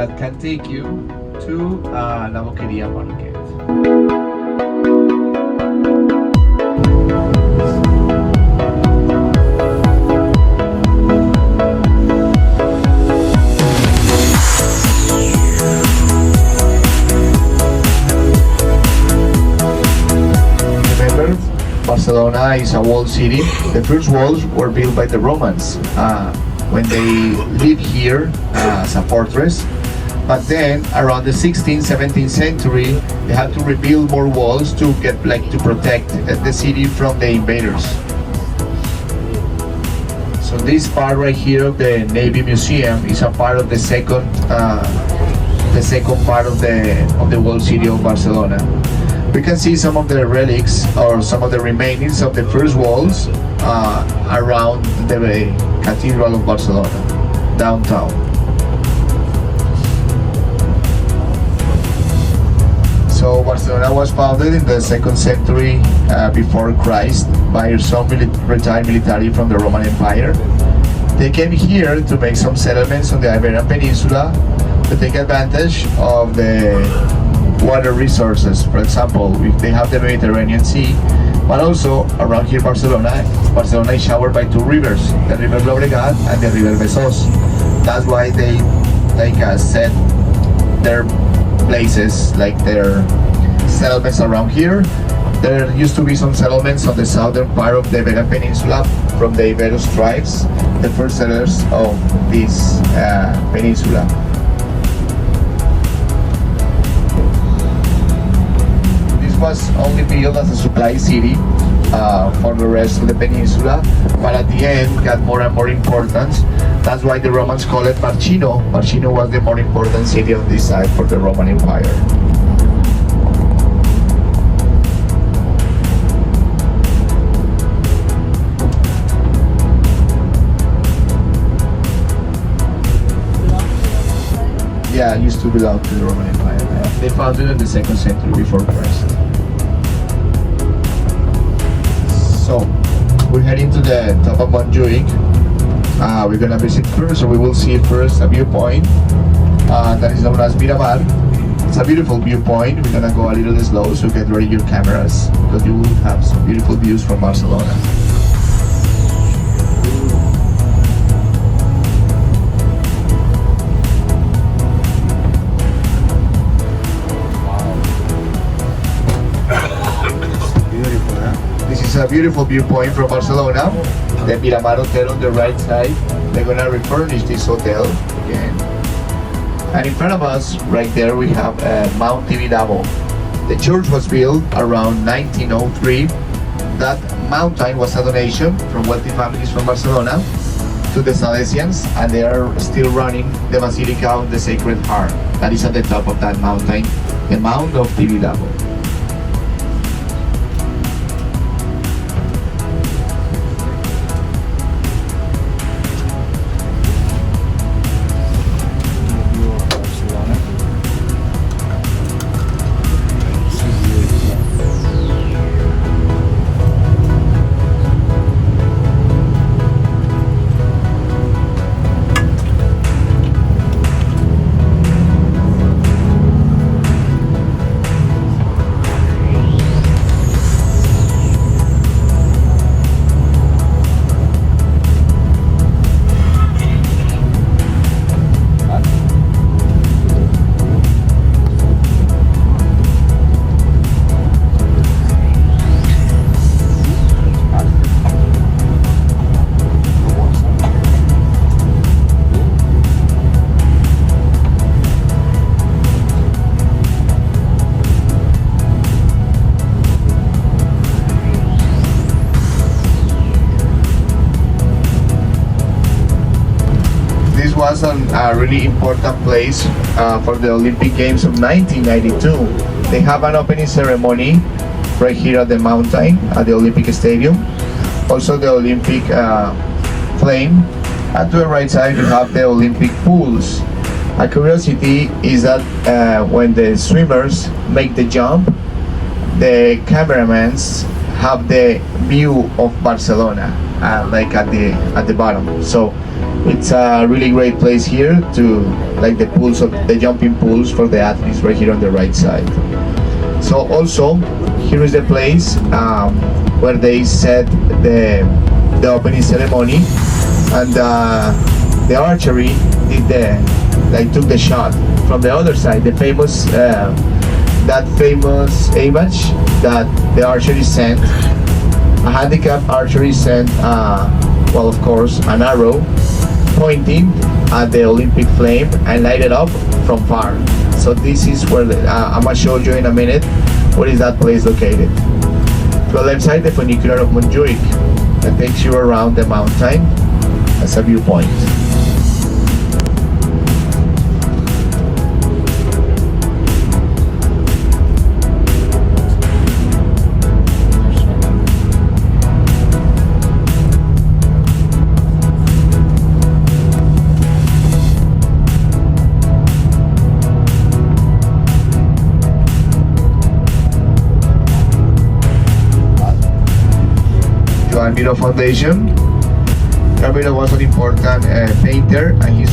that can take you to La Boqueria Market. Remember, Barcelona is a walled city. The first walls were built by the Romans when they lived here as a fortress. But then, around the 16th, 17th century, they had to rebuild more walls to to protect the city from the invaders. So this part right here of the Navy Museum is a part of the second part of the walled city of Barcelona. We can see some of the relics or some of the remainings of the first walls around the Cathedral of Barcelona, downtown. So Barcelona was founded in the 2nd century before Christ by some retired military from the Roman Empire. They came here to make some settlements on the Iberian Peninsula to take advantage of the water resources. For example, if they have the Mediterranean Sea, but also around here Barcelona is showered by two rivers, the River Llobregat and the River Besós. That's why they set their places, like their settlements around here. There used to be some settlements on the southern part of the Iberian Peninsula from the Iberos tribes, the first settlers of this peninsula. Was only built as a supply city for the rest of the peninsula, but at the end got more and more importance. That's why the Romans call it Barcino. Barcino was the more important city on this side for the Roman Empire. Yeah, it used to belong to the Roman Empire. They founded it in the 2nd century before Christ. So, we're heading to the top of Montjuic. We're gonna visit first, or we will see first a viewpoint that is known as Miramar. It's a beautiful viewpoint. We're gonna go a little slow, so get ready your cameras, because you will have some beautiful views from Barcelona. It's a beautiful viewpoint from Barcelona. The Miramar Hotel on the right side. They're gonna refurnish this hotel again. And in front of us, right there, we have Mount Tibidabo. The church was built around 1903. That mountain was a donation from wealthy families from Barcelona to the Salesians, and they are still running the Basilica of the Sacred Heart. That is at the top of that mountain, the Mount of Tibidabo. Was a really important place for the Olympic Games of 1992. They have an opening ceremony right here at the mountain at the Olympic Stadium. Also the Olympic flame. And to the right side you have the Olympic pools. A curiosity is that when the swimmers make the jump, the cameramans have the view of Barcelona, like at the bottom. So It's a really great place here to, like the pools of the jumping pools for the athletes right here on the right side. So also, here is the place where they set the opening ceremony, and the archery did took the shot from the other side. The famous that famous image that the archery sent, a handicap archery sent, well, of course, an arrow pointing at the Olympic flame and light it up from far. So this is where I'm gonna show you in a minute where is that place located. To the left side, the funicular of Montjuic that takes you around the mountain as a viewpoint. Miro Foundation. Miro was an important painter, and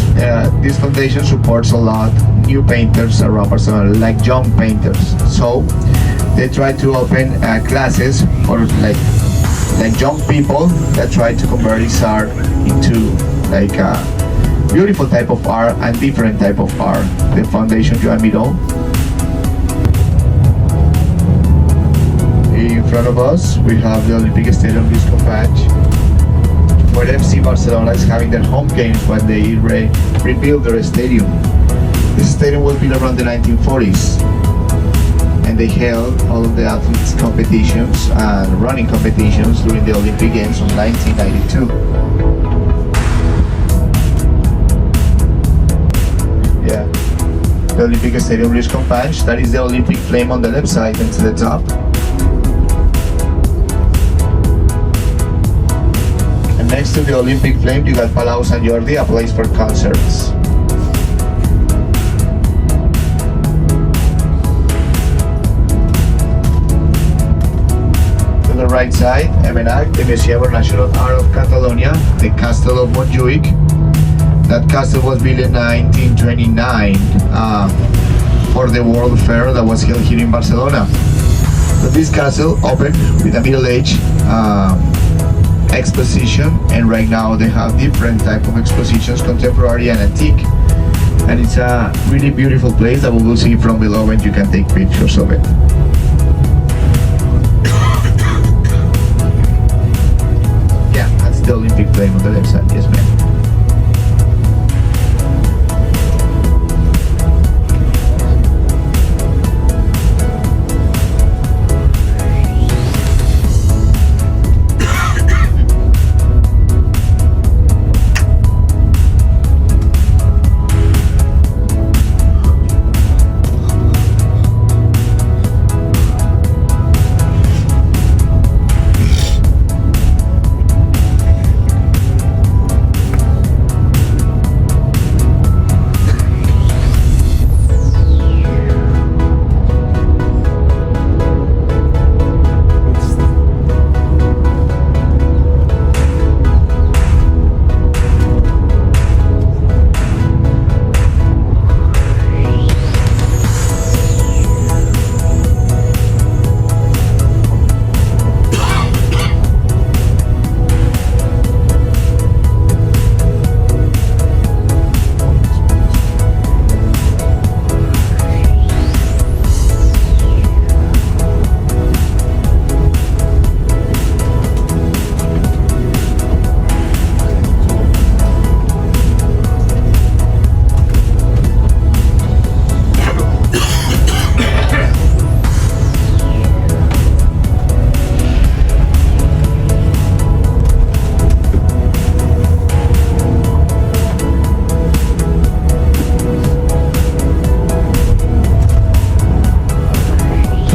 this foundation supports a lot new painters around Barcelona, like young painters. So they try to open classes for like young people that try to convert his art into like a beautiful type of art and different type of art. The foundation Joan Miró. In front of us, we have the Olympic Stadium Luis Companys, where FC Barcelona is having their home games when they rebuild their stadium. This stadium was built around the 1940s, and they held all of the athletes competitions and running competitions during the Olympic Games of 1992. Yeah, the Olympic Stadium Luis Companys, that is the Olympic flame on the left side and to the top. Next to the Olympic flame, you got Palau Sant Jordi, a place for concerts. To the right side, MNAC, the Museum of National Art of Catalonia, the Castle of Montjuic. That castle was built in 1929 for the World Fair that was held here in Barcelona. But this castle opened with a middle-age exposition, and right now they have different type of expositions, contemporary and antique, and it's a really beautiful place that we will see from below, and you can take pictures of it. Yeah, that's the Olympic flame on the left side. Yes, ma'am.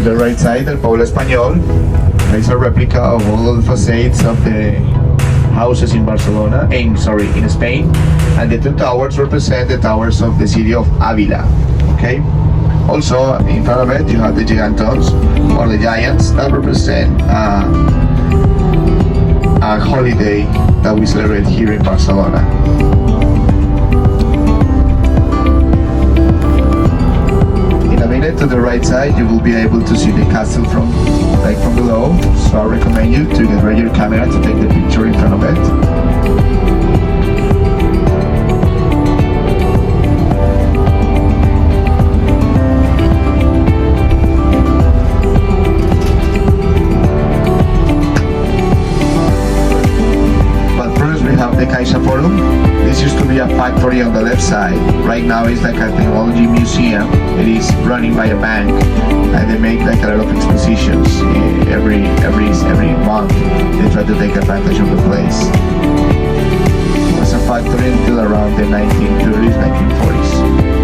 The right side, El Pueblo Español. There's a replica of all of the facades of the houses in Barcelona, in Spain, and the two towers represent the towers of the city of Avila. Okay. Also, in front of it, you have the Gigantons, or the Giants, that represent a holiday that we celebrate here in Barcelona. the right side, you will be able to see the castle from below. So I recommend you to get ready your camera to take the picture in front of it. The Caixa Forum. This used to be a factory on the left side. Right now it's like a technology museum. It is running by a bank, and they make like a lot of expositions every month. They try to take advantage of the place. It was a factory until around the 1930s, 1940s.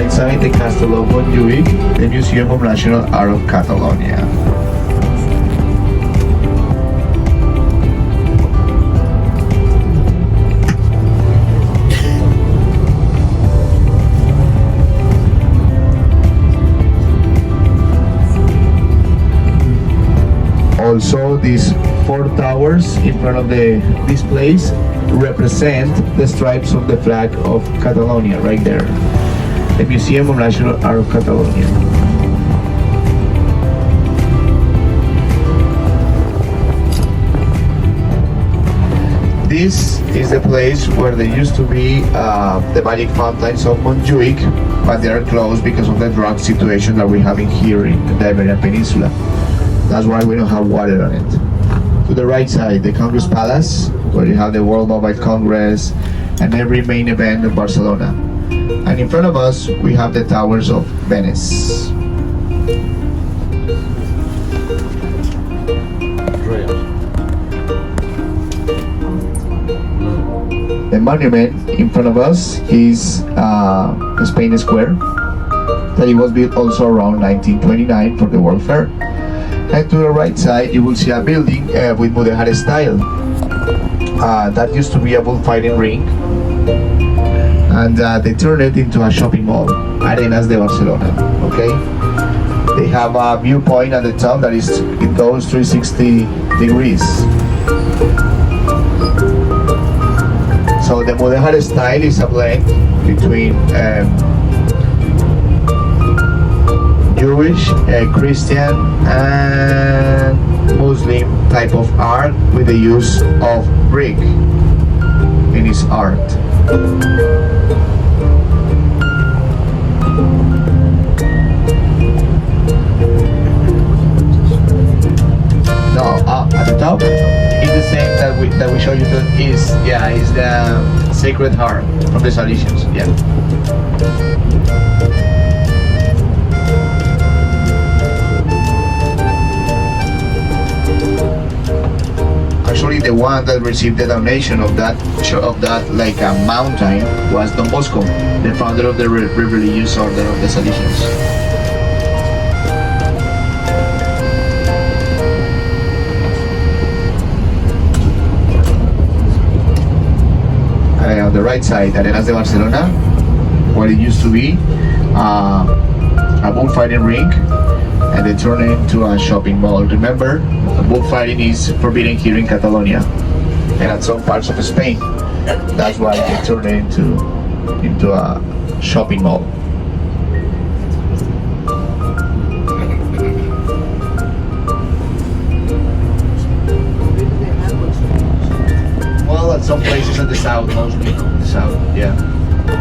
Inside the Castle of Montjuïc, the Museum of National Art of Catalonia. Also, these four towers in front of this place represent the stripes of the flag of Catalonia right there. The Museum of National Art of Catalonia. This is the place where there used to be the magic fountains of Montjuïc, but they are closed because of the drought situation that we're having here in the Iberian Peninsula. That's why we don't have water on it. To the right side, the Congress Palace, where you have the World Mobile Congress and every main event of Barcelona. And in front of us, we have the towers of Venice. The monument in front of us is Spain Square, that it was built also around 1929 for the World Fair. And to the right side, you will see a building with Mudéjar style. That used to be a bullfighting ring. And they turned it into a shopping mall, Arenas de Barcelona, okay? They have a viewpoint at the top that it goes 360 degrees. So the Mudéjar style is a blend between Jewish, Christian, and Muslim type of art with the use of brick in its art. At the top is the same that we showed you. Is the Sacred Heart from the Salesians. Yeah. Actually, the one that received the donation of that like a mountain was Don Bosco, the founder of the religious order of the Salesians. On the right side, Arenas de Barcelona, where it used to be a bullfighting ring, and they turned it into a shopping mall. Remember, bullfighting is forbidden here in Catalonia and at some parts of Spain. That's why they turned it into a shopping mall. At some places in the south, mostly the south, yeah.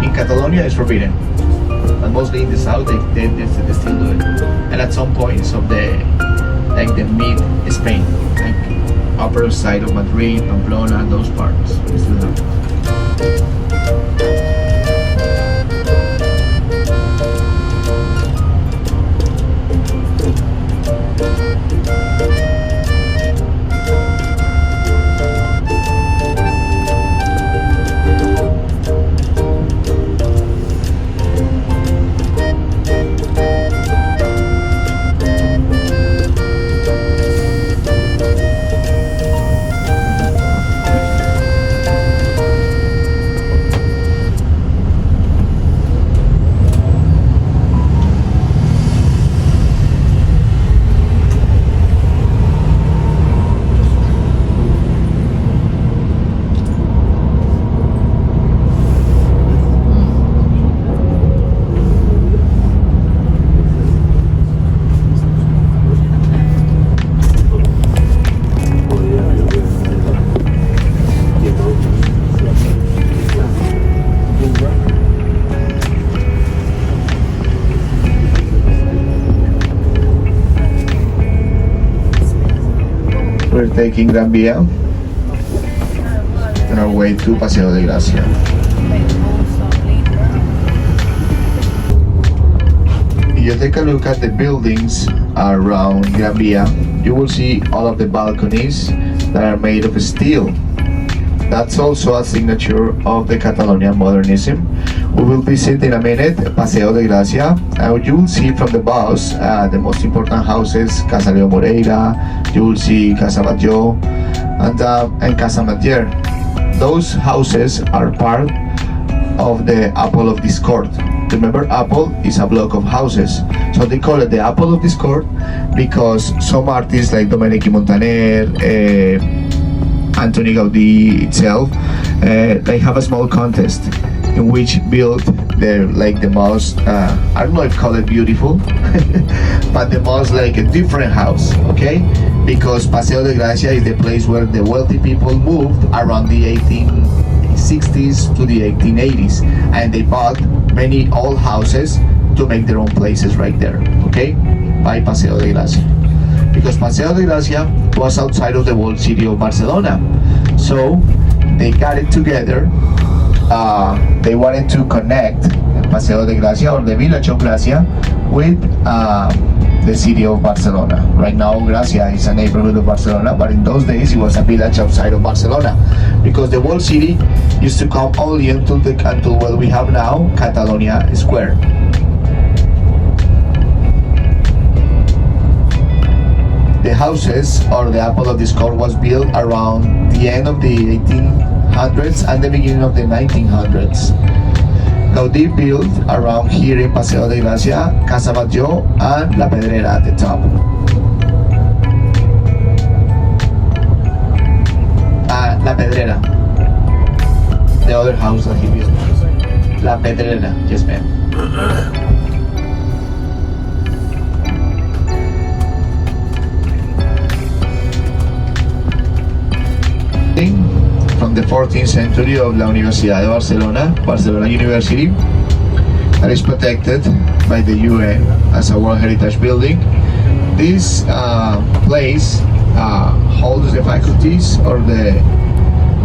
In Catalonia, it's forbidden, but mostly in the south, they still do it. And at some points of the mid Spain, like upper side of Madrid, Pamplona, those parts, they still have it. We're taking Gran Via on our way to Paseo de Gracia. If you take a look at the buildings around Gran Via, you will see all of the balconies that are made of steel. That's also a signature of the Catalonian modernism. We will visit in a minute Paseo de Gracia, and you will see from the bus the most important houses: Casa Leo Moreira, you will see Casa Batlló, and Casa Matller. Those houses are part of the Apple of Discord. Remember, Apple is a block of houses, so they call it the Apple of Discord because some artists like Domenico Montaner, Antoni Gaudí itself, they have a small contest in which build the most, I don't know if call it beautiful, but the most like a different house, okay? Because Paseo de Gracia is the place where the wealthy people moved around the 1860s to the 1880s, and they bought many old houses to make their own places right there, okay? By Paseo de Gracia. Because Paseo de Gracia was outside of the walled city of Barcelona. So they got it together. They wanted to connect Paseo de Gracia, or the village of Gracia, with the city of Barcelona. Right now, Gracia is a neighborhood of Barcelona, but in those days it was a village outside of Barcelona, because the walled city used to come only until what we have now, Catalonia Square. The houses, or the Apple of Discord, was built around the end of the 1800s and the beginning of the 1900s. Gaudí built around here in Paseo de Gracia, Casa Batlló and La Pedrera at the top. La Pedrera, the other house that he built. La Pedrera, yes ma'am. From the 14th century of La Universidad de Barcelona, Barcelona University, that is protected by the UN as a World Heritage Building. This place holds the faculties or the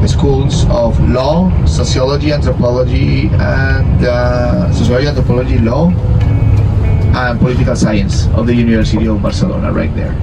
schools of law, sociology, anthropology, and law, and political science of the University of Barcelona right there.